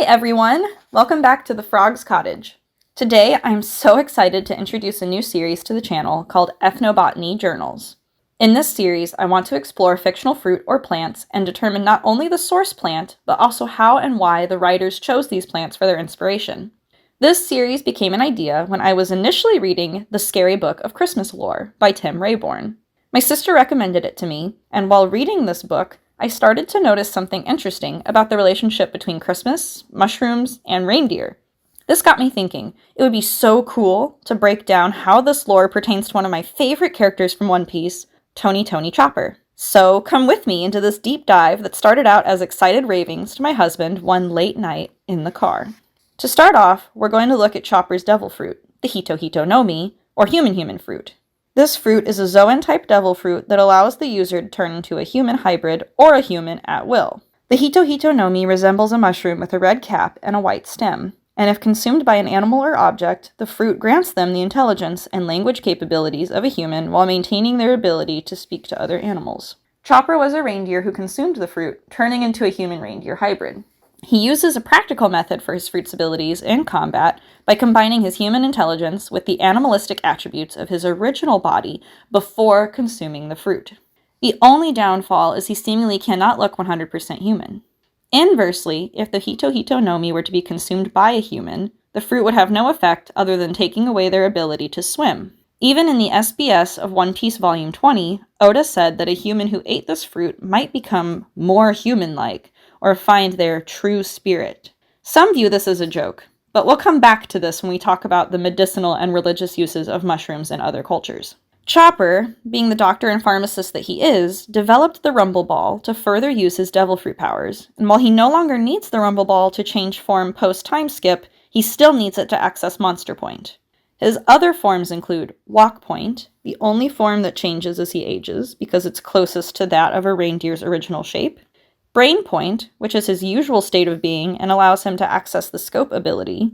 everyone! Welcome back to the Frog's Cottage. Today, I'm so excited to introduce a new series to the channel called Ethnobotany Journals. In this series, I want to explore fictional fruit or plants and determine not only the source plant, but also how and why the writers chose these plants for their inspiration. This series became an idea when I was initially reading The Scary Book of Christmas Lore by Tim Rayborn. My sister recommended it to me, and while reading this book, I started to notice something interesting about the relationship between Christmas, mushrooms, and reindeer. This got me thinking, it would be so cool to break down how this lore pertains to one of my favorite characters from One Piece, Tony Chopper. So come with me into this deep dive that started out as excited ravings to my husband one late night in the car. To start off, we're going to look at Chopper's devil fruit, the Hito no Mi, or human fruit. This fruit is a Zoan-type devil fruit that allows the user to turn into a human hybrid or a human at will. The Hito no Mi resembles a mushroom with a red cap and a white stem, and if consumed by an animal or object, the fruit grants them the intelligence and language capabilities of a human while maintaining their ability to speak to other animals. Chopper was a reindeer who consumed the fruit, turning into a human-reindeer hybrid. He uses a practical method for his fruit's abilities in combat by combining his human intelligence with the animalistic attributes of his original body before consuming the fruit. The only downfall is he seemingly cannot look 100% human. Inversely, if the Hito no Mi were to be consumed by a human, the fruit would have no effect other than taking away their ability to swim. Even in the SBS of One Piece Volume 20, Oda said that a human who ate this fruit might become more human-like, or find their true spirit. Some view this as a joke, but we'll come back to this when we talk about the medicinal and religious uses of mushrooms in other cultures. Chopper, being the doctor and pharmacist that he is, developed the Rumble Ball to further use his devil fruit powers, and while he no longer needs the Rumble Ball to change form post-time skip, he still needs it to access Monster Point. His other forms include Walk Point, the only form that changes as he ages because it's closest to that of a reindeer's original shape, Brain Point, which is his usual state of being and allows him to access the Scope ability,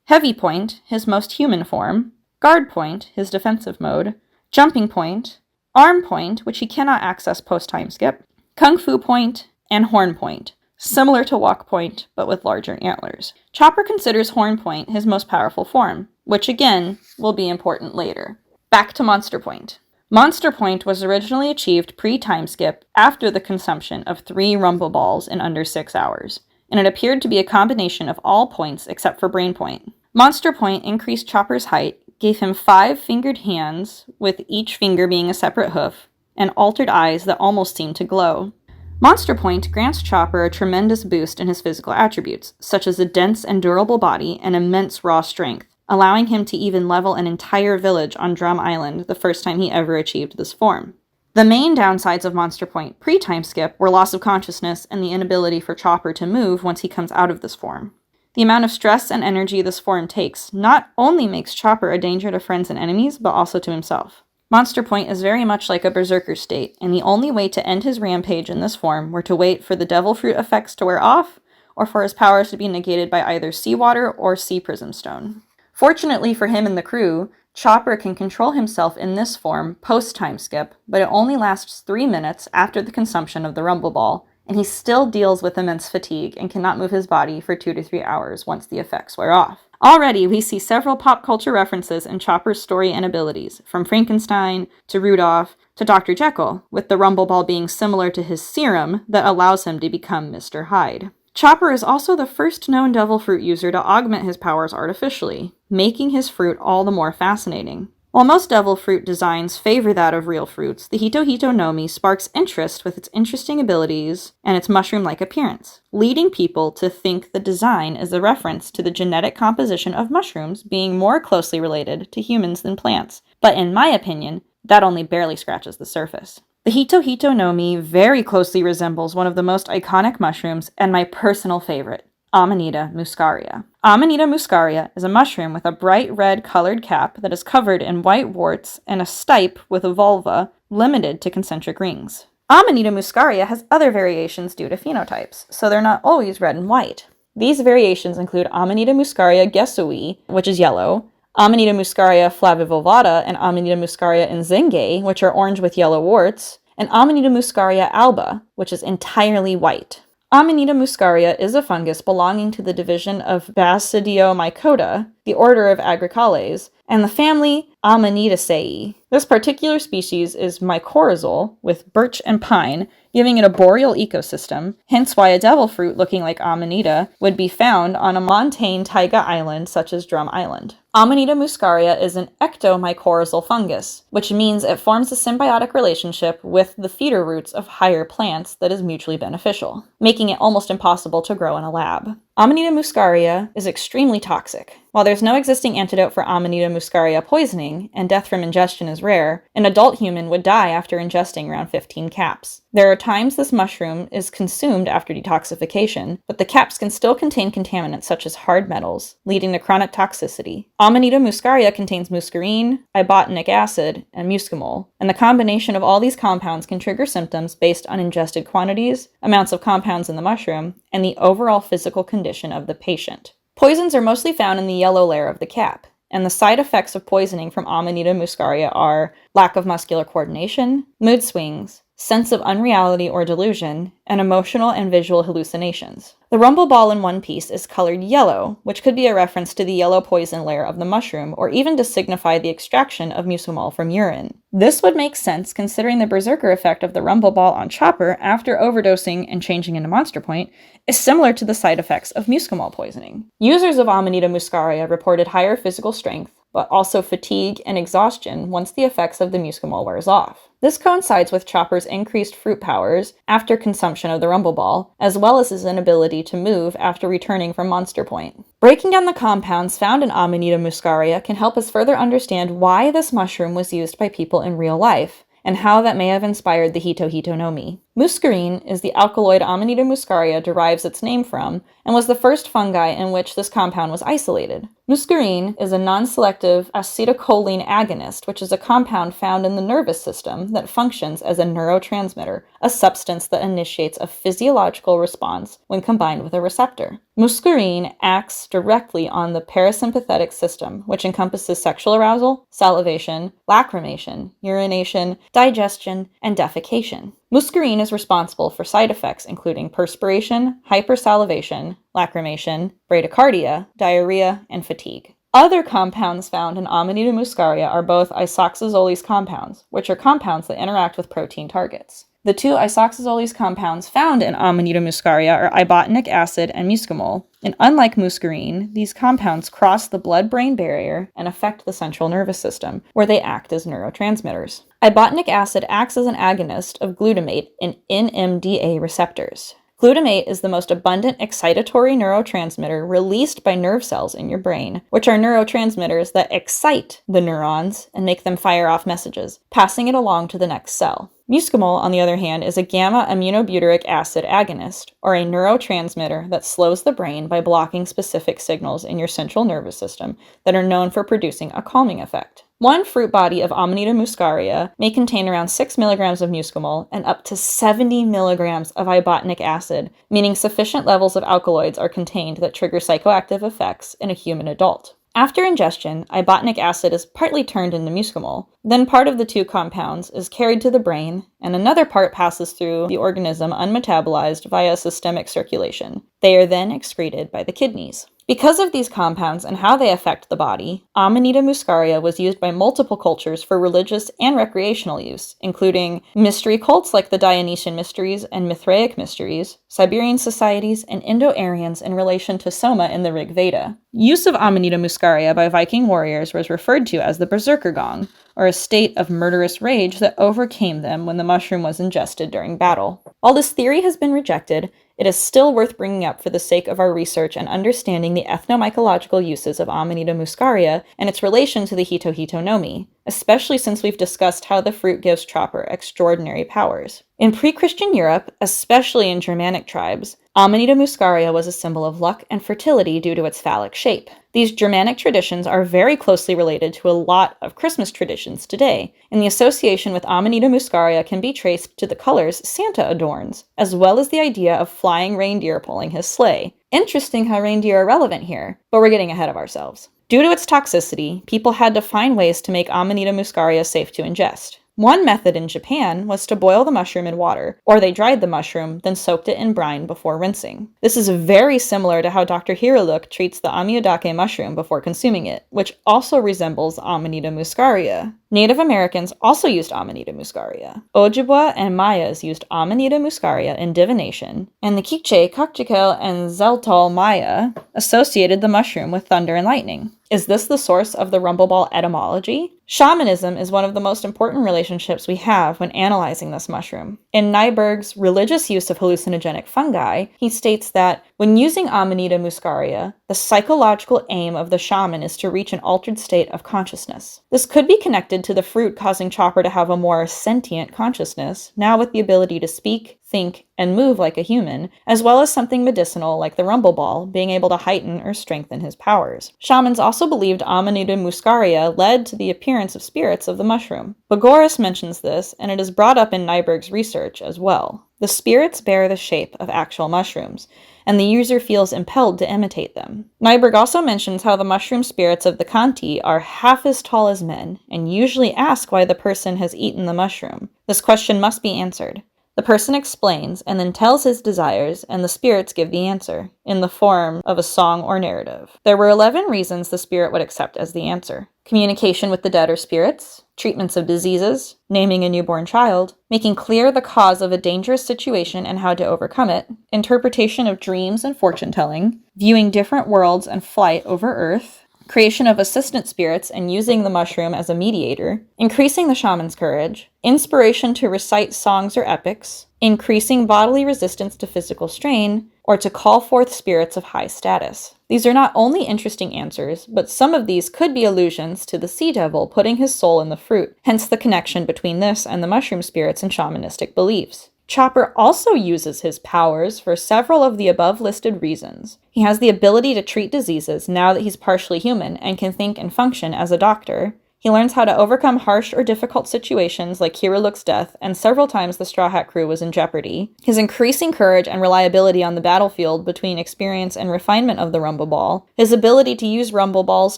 Heavy Point, his most human form, Guard Point, his defensive mode, Jumping Point, Arm Point, which he cannot access post-time skip, Kung Fu Point, and Horn Point, similar to Walk Point, but with larger antlers. Chopper considers Horn Point his most powerful form, which again will be important later. Back to Monster Point. Monster Point was originally achieved pre-time skip after the consumption of 3 Rumble Balls in under 6 hours, and it appeared to be a combination of all points except for Brain Point. Monster Point increased Chopper's height, gave him 5 fingered hands, with each finger being a separate hoof, and altered eyes that almost seemed to glow. Monster Point grants Chopper a tremendous boost in his physical attributes, such as a dense and durable body and immense raw strength, allowing him to even level an entire village on Drum Island the first time he ever achieved this form. The main downsides of Monster Point pre-time skip were loss of consciousness and the inability for Chopper to move once he comes out of this form. The amount of stress and energy this form takes not only makes Chopper a danger to friends and enemies, but also to himself. Monster Point is very much like a berserker state, and the only way to end his rampage in this form were to wait for the devil fruit effects to wear off, or for his powers to be negated by either seawater or sea prism stone. Fortunately for him and the crew, Chopper can control himself in this form post-time skip, but it only lasts 3 minutes after the consumption of the Rumble Ball, and he still deals with immense fatigue and cannot move his body for 2 to 3 hours once the effects wear off. Already, we see several pop culture references in Chopper's story and abilities, from Frankenstein to Rudolph to Dr. Jekyll, with the Rumble Ball being similar to his serum that allows him to become Mr. Hyde. Chopper is also the first known devil fruit user to augment his powers artificially, making his fruit all the more fascinating. While most devil fruit designs favor that of real fruits, the Hito no Mi sparks interest with its interesting abilities and its mushroom-like appearance, leading people to think the design is a reference to the genetic composition of mushrooms being more closely related to humans than plants. But in my opinion, that only barely scratches the surface. The Hito no Mi very closely resembles one of the most iconic mushrooms and my personal favorite, Amanita muscaria. Amanita muscaria is a mushroom with a bright red colored cap that is covered in white warts and a stipe with a vulva limited to concentric rings. Amanita muscaria has other variations due to phenotypes, so they're not always red and white. These variations include Amanita muscaria gesui, which is yellow, Amanita muscaria flavivulvata and Amanita muscaria nzingue, which are orange with yellow warts, and Amanita muscaria alba, which is entirely white. Amanita muscaria is a fungus belonging to the division of Basidiomycota, the order of Agricales, and the family Amanitaceae. This particular species is mycorrhizal, with birch and pine, giving it a boreal ecosystem, hence why a devil fruit looking like Amanita would be found on a montane taiga island such as Drum Island. Amanita muscaria is an ectomycorrhizal fungus, which means it forms a symbiotic relationship with the feeder roots of higher plants that is mutually beneficial, making it almost impossible to grow in a lab. Amanita muscaria is extremely toxic. While there's no existing antidote for Amanita muscaria poisoning, and death from ingestion is rare, an adult human would die after ingesting around 15 caps. There are times this mushroom is consumed after detoxification, but the caps can still contain contaminants such as hard metals, leading to chronic toxicity. Amanita muscaria contains muscarine, ibotenic acid, and muscimol, and the combination of all these compounds can trigger symptoms based on ingested quantities, amounts of compounds in the mushroom, and the overall physical condition of the patient. Poisons are mostly found in the yellow layer of the cap, and the side effects of poisoning from Amanita muscaria are lack of muscular coordination, mood swings, sense of unreality or delusion, and emotional and visual hallucinations. The rumble ball in one piece is colored yellow, which could be a reference to the yellow poison layer of the mushroom, or even to signify the extraction of muscimol from urine. This would make sense considering the berserker effect of the rumble ball on Chopper after overdosing and changing into Monster Point is similar to the side effects of muscimol poisoning. Users of Amanita muscaria reported higher physical strength, but also fatigue and exhaustion once the effects of the muscimol wears off. This coincides with Chopper's increased fruit powers after consumption of the rumble ball, as well as his inability to move after returning from Monster Point. Breaking down the compounds found in Amanita muscaria can help us further understand why this mushroom was used by people in real life, and how that may have inspired the Hito no Mi. Muscarine is the alkaloid Amanita muscaria derives its name from, and was the first fungi in which this compound was isolated. Muscarine is a non-selective acetylcholine agonist, which is a compound found in the nervous system that functions as a neurotransmitter, a substance that initiates a physiological response when combined with a receptor. Muscarine acts directly on the parasympathetic system, which encompasses sexual arousal, salivation, lacrimation, urination, digestion, and defecation. Muscarine is responsible for side effects including perspiration, hypersalivation, lacrimation, bradycardia, diarrhea, and fatigue. Other compounds found in Amanita muscaria are both isoxazoles compounds, which are compounds that interact with protein targets. The two isoxazoles compounds found in Amanita muscaria are ibotenic acid and muscimol, and unlike muscarine, these compounds cross the blood-brain barrier and affect the central nervous system, where they act as neurotransmitters. Ibotenic acid acts as an agonist of glutamate and NMDA receptors. Glutamate is the most abundant excitatory neurotransmitter released by nerve cells in your brain, which are neurotransmitters that excite the neurons and make them fire off messages, passing it along to the next cell. Muscimol, on the other hand, is a gamma-aminobutyric acid agonist, or a neurotransmitter that slows the brain by blocking specific signals in your central nervous system that are known for producing a calming effect. One fruit body of Amanita muscaria may contain around 6 milligrams of muscimol and up to 70 milligrams of ibotenic acid, meaning sufficient levels of alkaloids are contained that trigger psychoactive effects in a human adult. After ingestion, ibotenic acid is partly turned into muscimol. Then part of the two compounds is carried to the brain, and another part passes through the organism unmetabolized via systemic circulation. They are then excreted by the kidneys. Because of these compounds and how they affect the body, Amanita muscaria was used by multiple cultures for religious and recreational use, including mystery cults like the Dionysian mysteries and Mithraic mysteries, Siberian societies, and Indo-Aryans in relation to Soma in the Rig Veda. Use of Amanita muscaria by Viking warriors was referred to as the berserker gong, or a state of murderous rage that overcame them when the mushroom was ingested during battle. While this theory has been rejected, it is still worth bringing up for the sake of our research and understanding the ethnomycological uses of Amanita muscaria and its relation to the Hito no Mi, especially since we've discussed how the fruit gives Chopper extraordinary powers. In pre-Christian Europe, especially in Germanic tribes, Amanita muscaria was a symbol of luck and fertility due to its phallic shape. These Germanic traditions are very closely related to a lot of Christmas traditions today, and the association with Amanita muscaria can be traced to the colors Santa adorns, as well as the idea of flying reindeer pulling his sleigh. Interesting how reindeer are relevant here, but we're getting ahead of ourselves. Due to its toxicity, people had to find ways to make Amanita muscaria safe to ingest. One method in Japan was to boil the mushroom in water, or they dried the mushroom, then soaked it in brine before rinsing. This is very similar to how Dr. Hiroluk treats the amyodake mushroom before consuming it, which also resembles Amanita muscaria. Native Americans also used Amanita muscaria. Ojibwa and Mayas used Amanita muscaria in divination, and the Kikche, Kakchikel, and Zeltal Maya associated the mushroom with thunder and lightning. Is this the source of the rumbleball etymology? Shamanism is one of the most important relationships we have when analyzing this mushroom. In Nyberg's Religious Use of Hallucinogenic Fungi, he states that when using Amanita muscaria, the psychological aim of the shaman is to reach an altered state of consciousness. This could be connected to the fruit causing Chopper to have a more sentient consciousness, now with the ability to speak, think, and move like a human, as well as something medicinal like the rumbleball, being able to heighten or strengthen his powers. Shamans also believed Amanita muscaria led to the appearance of spirits of the mushroom. Bogoris mentions this, and it is brought up in Nyberg's research as well. The spirits bear the shape of actual mushrooms, and the user feels impelled to imitate them. Nyberg also mentions how the mushroom spirits of the Kanti are half as tall as men, and usually ask why the person has eaten the mushroom. This question must be answered. The person explains and then tells his desires, and the spirits give the answer, in the form of a song or narrative. There were 11 reasons the spirit would accept as the answer: communication with the dead or spirits, treatments of diseases, naming a newborn child, making clear the cause of a dangerous situation and how to overcome it, interpretation of dreams and fortune-telling, viewing different worlds and flight over Earth, creation of assistant spirits and using the mushroom as a mediator, increasing the shaman's courage, inspiration to recite songs or epics, increasing bodily resistance to physical strain, or to call forth spirits of high status. These are not only interesting answers, but some of these could be allusions to the sea devil putting his soul in the fruit, hence the connection between this and the mushroom spirits and shamanistic beliefs. Chopper also uses his powers for several of the above listed reasons. He has the ability to treat diseases now that he's partially human and can think and function as a doctor. He learns how to overcome harsh or difficult situations like Hiroluk's death, and several times the Straw Hat crew was in jeopardy. His increasing courage and reliability on the battlefield between experience and refinement of the rumbleball, his ability to use rumbleballs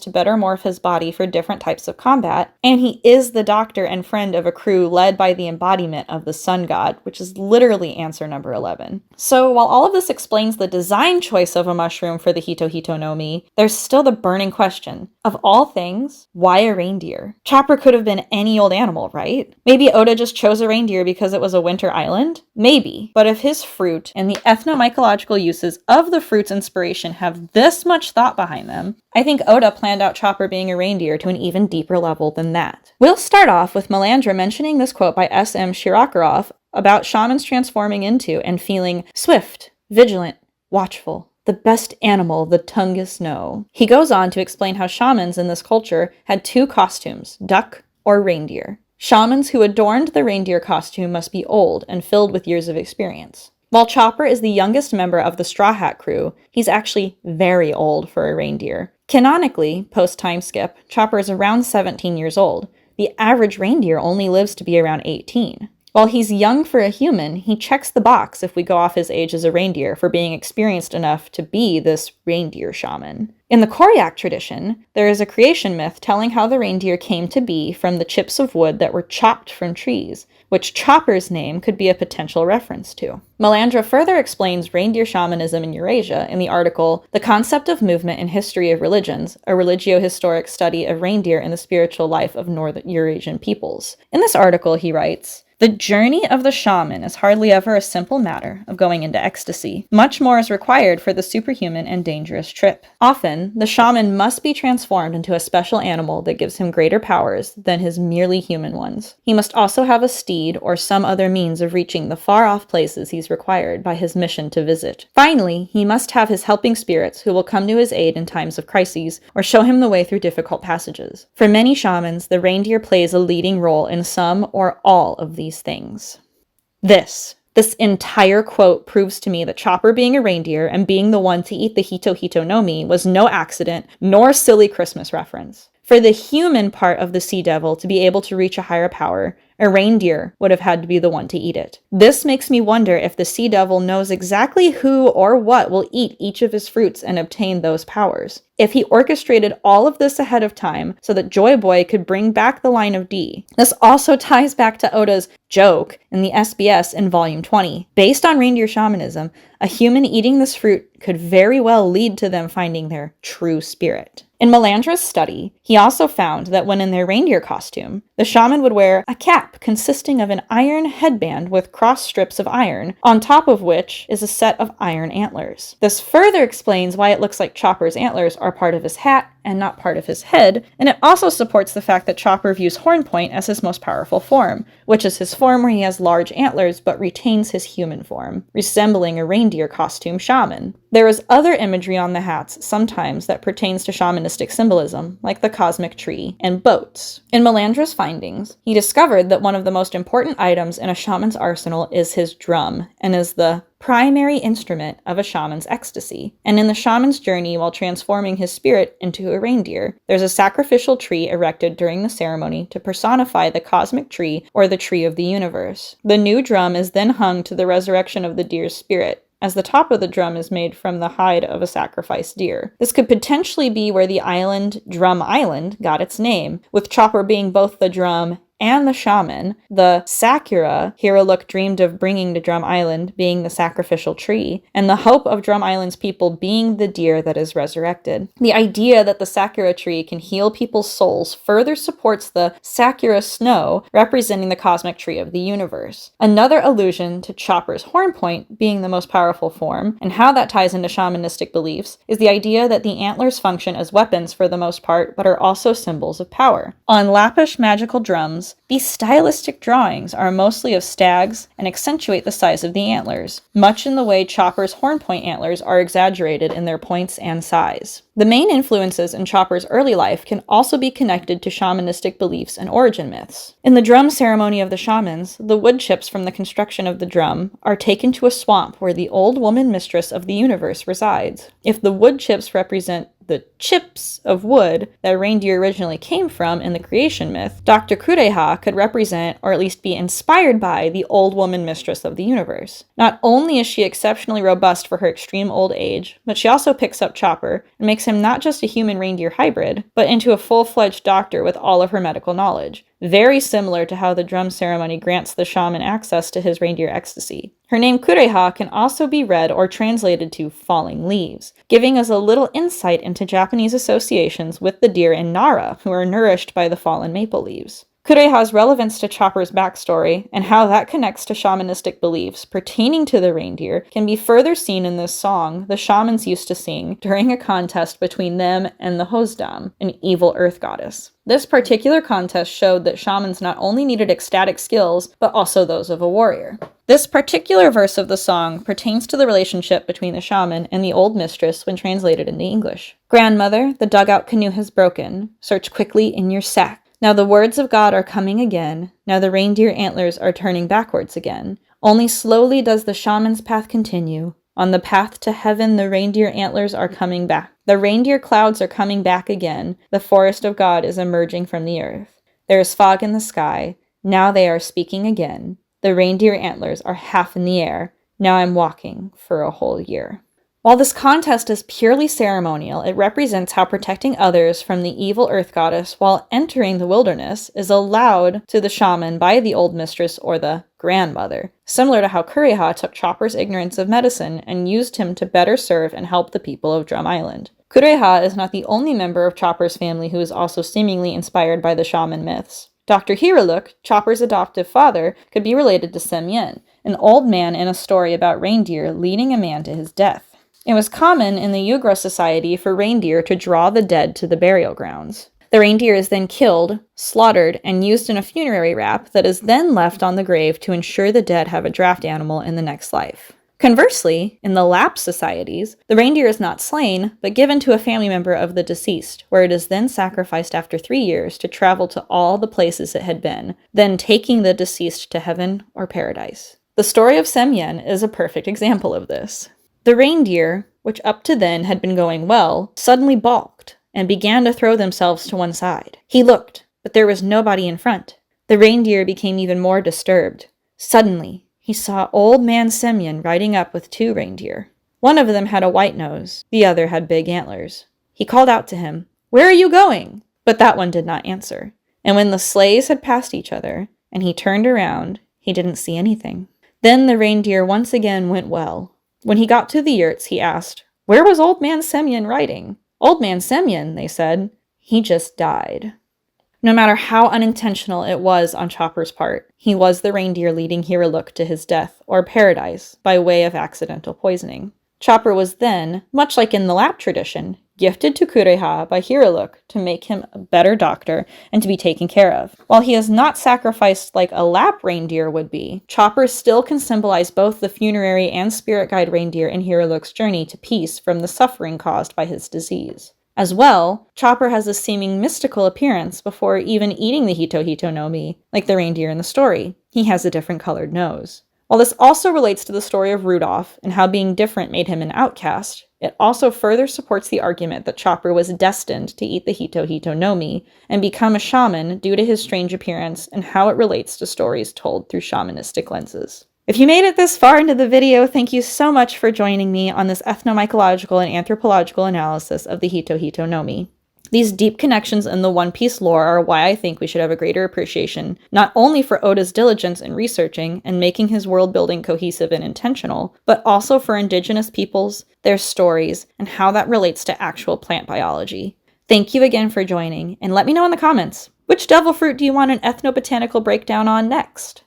to better morph his body for different types of combat, and he is the doctor and friend of a crew led by the embodiment of the sun god, which is literally answer number 11. So while all of this explains the design choice of a mushroom for the Hito no Mi, there's still the burning question. Of all things, why a reindeer? Chopper could have been any old animal, right? Maybe Oda just chose a reindeer because it was a winter island? Maybe. But if his fruit and the ethnomycological uses of the fruit's inspiration have this much thought behind them, I think Oda planned out Chopper being a reindeer to an even deeper level than that. We'll start off with Melandra mentioning this quote by S.M. Shirakarov about shamans transforming into and feeling swift, vigilant, watchful, the best animal the Tungus know. He goes on to explain how shamans in this culture had two costumes, duck or reindeer. Shamans who adorned the reindeer costume must be old and filled with years of experience. While Chopper is the youngest member of the Straw Hat crew, he's actually very old for a reindeer. Canonically, post-time skip, Chopper is around 17 years old. The average reindeer only lives to be around 18. While he's young for a human, he checks the box if we go off his age as a reindeer for being experienced enough to be this reindeer shaman. In the Koryak tradition, there is a creation myth telling how the reindeer came to be from the chips of wood that were chopped from trees, which Chopper's name could be a potential reference to. Melandra further explains reindeer shamanism in Eurasia in the article The Concept of Movement in History of Religions, a religio-historic study of reindeer in the spiritual life of Northern Eurasian peoples. In this article, he writes, "The journey of the shaman is hardly ever a simple matter of going into ecstasy. Much more is required for the superhuman and dangerous trip. Often, the shaman must be transformed into a special animal that gives him greater powers than his merely human ones. He must also have a steed or some other means of reaching the far-off places he's required by his mission to visit. Finally, he must have his helping spirits who will come to his aid in times of crises or show him the way through difficult passages. For many shamans, the reindeer plays a leading role in some or all of these things." This entire quote proves to me that Chopper being a reindeer and being the one to eat the Hito no Mi was no accident nor silly Christmas reference. For the human part of the sea devil to be able to reach a higher power, a reindeer would have had to be the one to eat it. This makes me wonder if the sea devil knows exactly who or what will eat each of his fruits and obtain those powers. if he orchestrated all of this ahead of time so that Joy Boy could bring back the line of D. This also ties back to Oda's joke in the SBS in Volume 20. Based on reindeer shamanism, a human eating this fruit could very well lead to them finding their true spirit. In Melandra's study, he also found that when in their reindeer costume, the shaman would wear a cap consisting of an iron headband with cross strips of iron, on top of which is a set of iron antlers. This further explains why it looks like Chopper's antlers are part of his hat and not part of his head, and it also supports the fact that Chopper views Hornpoint as his most powerful form, which is his form where he has large antlers but retains his human form, resembling a reindeer costume shaman. There is other imagery on the hats sometimes that pertains to shamanistic symbolism, like the cosmic tree and boats. In Melandra's findings, he discovered that one of the most important items in a shaman's arsenal is his drum, and is the primary instrument of a shaman's ecstasy. And in the shaman's journey while transforming his spirit into a reindeer, there's a sacrificial tree erected during the ceremony to personify the cosmic tree or the tree of the universe. The new drum is then hung to the resurrection of the deer's spirit, as the top of the drum is made from the hide of a sacrificed deer. This could potentially be where the island, Drum Island, got its name, with Chopper being both the drum and the shaman, the Sakura Hiro Look dreamed of bringing to Drum Island being the sacrificial tree, and the hope of Drum Island's people being the deer that is resurrected. The idea that the Sakura tree can heal people's souls further supports the Sakura snow representing the cosmic tree of the universe. Another allusion to Chopper's Hornpoint being the most powerful form, and how that ties into shamanistic beliefs, is the idea that the antlers function as weapons for the most part, but are also symbols of power. On Lappish magical drums, these stylistic drawings are mostly of stags and accentuate the size of the antlers, much in the way Chopper's Hornpoint antlers are exaggerated in their points and size. The main influences in Chopper's early life can also be connected to shamanistic beliefs and origin myths. In the drum ceremony of the shamans, the wood chips from the construction of the drum are taken to a swamp where the old woman mistress of the universe resides. If the wood chips represent the chips of wood that reindeer originally came from in the creation myth, Dr. Kureha could represent, or at least be inspired by, the old woman mistress of the universe. Not only is she exceptionally robust for her extreme old age, but she also picks up Chopper and makes him not just a human reindeer hybrid, but into a full-fledged doctor with all of her medical knowledge. Very similar to how the drum ceremony grants the shaman access to his reindeer ecstasy. Her name Kureha can also be read or translated to falling leaves, giving us a little insight into Japanese associations with the deer in Nara, who are nourished by the fallen maple leaves. Kureha's relevance to Chopper's backstory, and how that connects to shamanistic beliefs pertaining to the reindeer, can be further seen in this song the shamans used to sing during a contest between them and the Hosdam, an evil earth goddess. This particular contest showed that shamans not only needed ecstatic skills, but also those of a warrior. This particular verse of the song pertains to the relationship between the shaman and the old mistress when translated into English. "Grandmother, the dugout canoe has broken. Search quickly in your sack. Now the words of God are coming again. Now the reindeer antlers are turning backwards again. Only slowly does the shaman's path continue. On the path to heaven, the reindeer antlers are coming back. The reindeer clouds are coming back again. The forest of God is emerging from the earth. There is fog in the sky. Now they are speaking again. The reindeer antlers are half in the air. Now I'm walking for a whole year." While this contest is purely ceremonial, it represents how protecting others from the evil earth goddess while entering the wilderness is allowed to the shaman by the old mistress or the grandmother, similar to how Kureha took Chopper's ignorance of medicine and used him to better serve and help the people of Drum Island. Kureha is not the only member of Chopper's family who is also seemingly inspired by the shaman myths. Dr. Hiroluk, Chopper's adoptive father, could be related to Semyen, an old man in a story about reindeer leading a man to his death. It was common in the Yugra society for reindeer to draw the dead to the burial grounds. The reindeer is then killed, slaughtered, and used in a funerary wrap that is then left on the grave to ensure the dead have a draft animal in the next life. Conversely, in the Lapp societies, the reindeer is not slain, but given to a family member of the deceased, where it is then sacrificed after 3 years to travel to all the places it had been, then taking the deceased to heaven or paradise. The story of Semyen is a perfect example of this. The reindeer, which up to then had been going well, suddenly balked and began to throw themselves to one side. He looked, but there was nobody in front. The reindeer became even more disturbed. Suddenly, he saw old man Semyon riding up with 2 reindeer. One of them had a white nose, the other had big antlers. He called out to him, "Where are you going?" But that one did not answer. And when the sleighs had passed each other, and he turned around, he didn't see anything. Then the reindeer once again went well. When he got to the yurts, he asked, "Where was Old Man Semyon riding?" "Old Man Semyon," they said. "He just died." No matter how unintentional it was on Chopper's part, he was the reindeer leading Hiraluk to his death, or paradise, by way of accidental poisoning. Chopper was then, much like in the Lapp tradition, gifted to Kureha by Hiraluk to make him a better doctor and to be taken care of. While he is not sacrificed like a Lapp reindeer would be, Chopper still can symbolize both the funerary and spirit guide reindeer in Hiraluk's journey to peace from the suffering caused by his disease. As well, Chopper has a seeming mystical appearance before even eating the Hito no Mi, like the reindeer in the story. He has a different colored nose. While this also relates to the story of Rudolph and how being different made him an outcast, it also further supports the argument that Chopper was destined to eat the Hito no Mi and become a shaman due to his strange appearance and how it relates to stories told through shamanistic lenses. If you made it this far into the video, thank you so much for joining me on this ethnomycological and anthropological analysis of the Hito no Mi. These deep connections in the One Piece lore are why I think we should have a greater appreciation, not only for Oda's diligence in researching and making his world building cohesive and intentional, but also for indigenous peoples, their stories, and how that relates to actual plant biology. Thank you again for joining, and let me know in the comments, which devil fruit do you want an ethnobotanical breakdown on next?